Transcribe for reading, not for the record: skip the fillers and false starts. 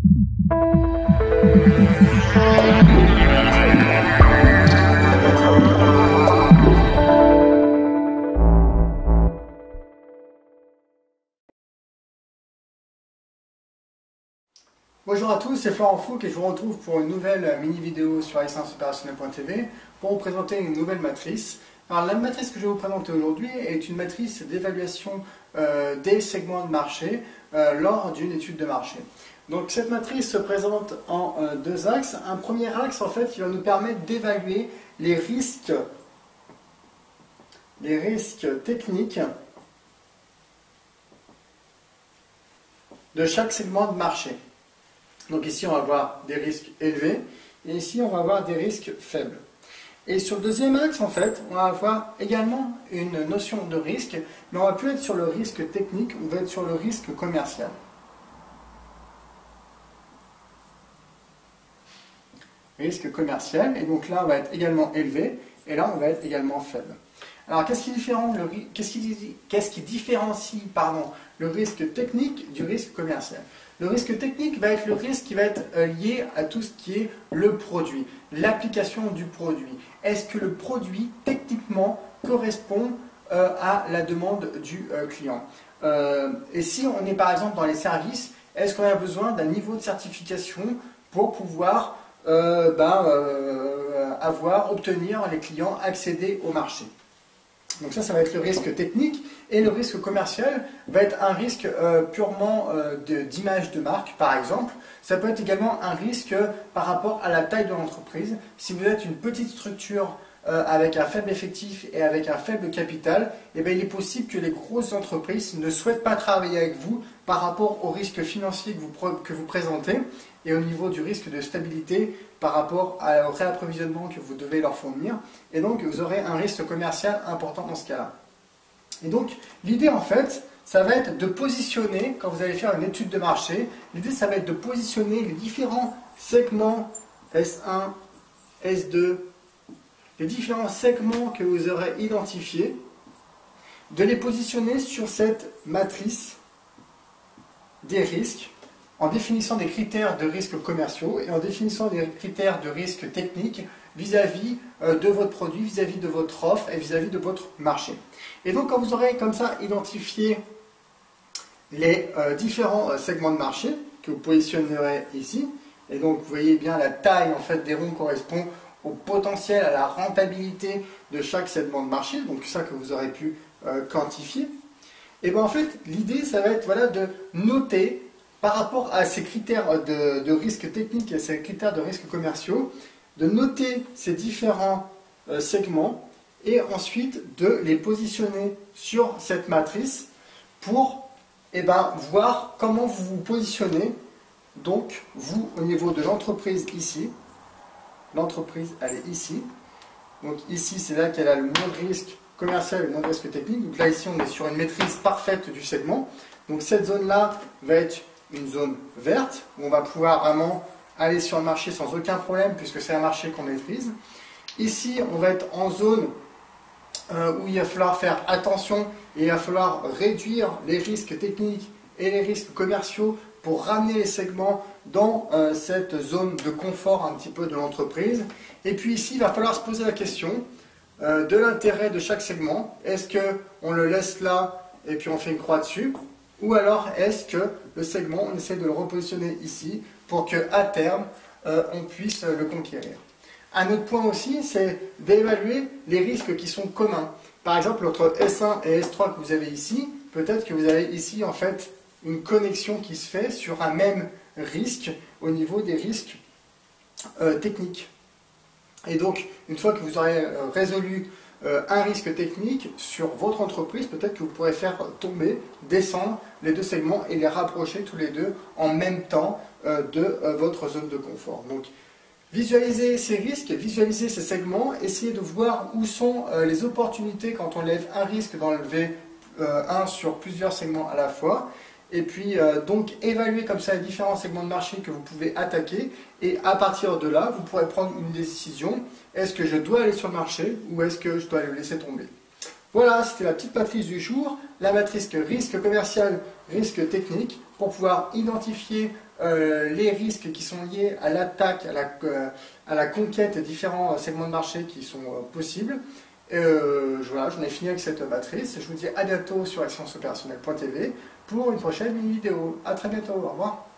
Bonjour à tous, c'est Florent Fouque et je vous retrouve pour une nouvelle mini-vidéo sur excellenceopérationnelle.tv pour vous présenter une nouvelle matrice. Alors la matrice que je vais vous présenter aujourd'hui est une matrice d'évaluation des segments de marché lors d'une étude de marché. Donc cette matrice se présente en deux axes. Un premier axe en fait qui va nous permettre d'évaluer les risques techniques de chaque segment de marché. Donc ici, on va avoir des risques élevés, et ici, on va avoir des risques faibles. Et sur le deuxième axe, en fait, on va avoir également une notion de risque, mais on va plus être sur le risque technique, on va être sur le risque commercial. Risque commercial, et donc là, on va être également élevé, et là, on va être également faible. Alors, qu'est-ce qui différencie le risque technique du risque commercial? Le risque technique va être le risque qui va être lié à tout ce qui est le produit, l'application du produit. Est-ce que le produit, techniquement, correspond à la demande du client? Et si on est par exemple dans les services, est-ce qu'on a besoin d'un niveau de certification pour pouvoir obtenir les clients, accéder au marché? Donc ça va être le risque technique, et le risque commercial va être un risque purement d'image de marque, par exemple. Ça peut être également un risque par rapport à la taille de l'entreprise. Si vous êtes une petite structure avec un faible effectif et avec un faible capital, eh bien, il est possible que les grosses entreprises ne souhaitent pas travailler avec vous par rapport au risque financier que vous présentez et au niveau du risque de stabilité par rapport au réapprovisionnement que vous devez leur fournir. Et donc, vous aurez un risque commercial important dans ce cas-là. Et donc, l'idée, en fait, ça va être de positionner, quand vous allez faire une étude de marché, l'idée, ça va être de positionner les différents segments S1, S2, les différents segments que vous aurez identifiés, de les positionner sur cette matrice des risques, en définissant des critères de risques commerciaux et en définissant des critères de risques techniques vis-à-vis de votre produit, vis-à-vis de votre offre et vis-à-vis de votre marché. Et donc quand vous aurez comme ça identifié les différents segments de marché que vous positionnerez ici, et donc vous voyez bien la taille en fait des ronds correspond au potentiel, à la rentabilité de chaque segment de marché, donc ça que vous aurez pu quantifier, et bien en fait l'idée ça va être de noter par rapport à ces critères de risque technique et ces critères de risque commerciaux, de noter ces différents segments et ensuite de les positionner sur cette matrice pour voir comment vous vous positionnez, donc vous au niveau de l'entreprise ici. L'entreprise elle est ici, donc ici c'est là qu'elle a le moins de risque commercial et le moins de risque technique, donc là ici on est sur une maîtrise parfaite du segment, donc cette zone là va être une zone verte où on va pouvoir vraiment aller sur le marché sans aucun problème puisque c'est un marché qu'on maîtrise. Ici on va être en zone où il va falloir faire attention et il va falloir réduire les risques techniques et les risques commerciaux pour ramener les segments dans cette zone de confort un petit peu de l'entreprise. Et puis ici il va falloir se poser la question de l'intérêt de chaque segment. Est-ce qu'on le laisse là et puis on fait une croix dessus? Ou alors est-ce que le segment, on essaie de le repositionner ici pour qu'à terme, on puisse le conquérir. Un autre point aussi, c'est d'évaluer les risques qui sont communs. Par exemple, entre S1 et S3 que vous avez ici, peut-être que vous avez ici en fait une connexion qui se fait sur un même risque au niveau des risques techniques. Et donc, une fois que vous aurez résolu un risque technique sur votre entreprise, peut-être que vous pourrez faire descendre les deux segments et les rapprocher tous les deux en même temps de votre zone de confort. Donc, visualisez ces risques, visualisez ces segments, essayez de voir où sont les opportunités quand on lève un risque d'enlever un sur plusieurs segments à la fois. Et puis donc évaluer comme ça les différents segments de marché que vous pouvez attaquer, et à partir de là vous pourrez prendre une décision: est-ce que je dois aller sur le marché ou est-ce que je dois le laisser tomber? Voilà, c'était la petite matrice du jour, la matrice risque commercial, risque technique, pour pouvoir identifier les risques qui sont liés à l'attaque, à la conquête des différents segments de marché qui sont possibles. Voilà, j'en ai fini avec cette matrice. Je vous dis à bientôt sur actionsopérationnelles.tv pour une prochaine vidéo. À très bientôt, au revoir.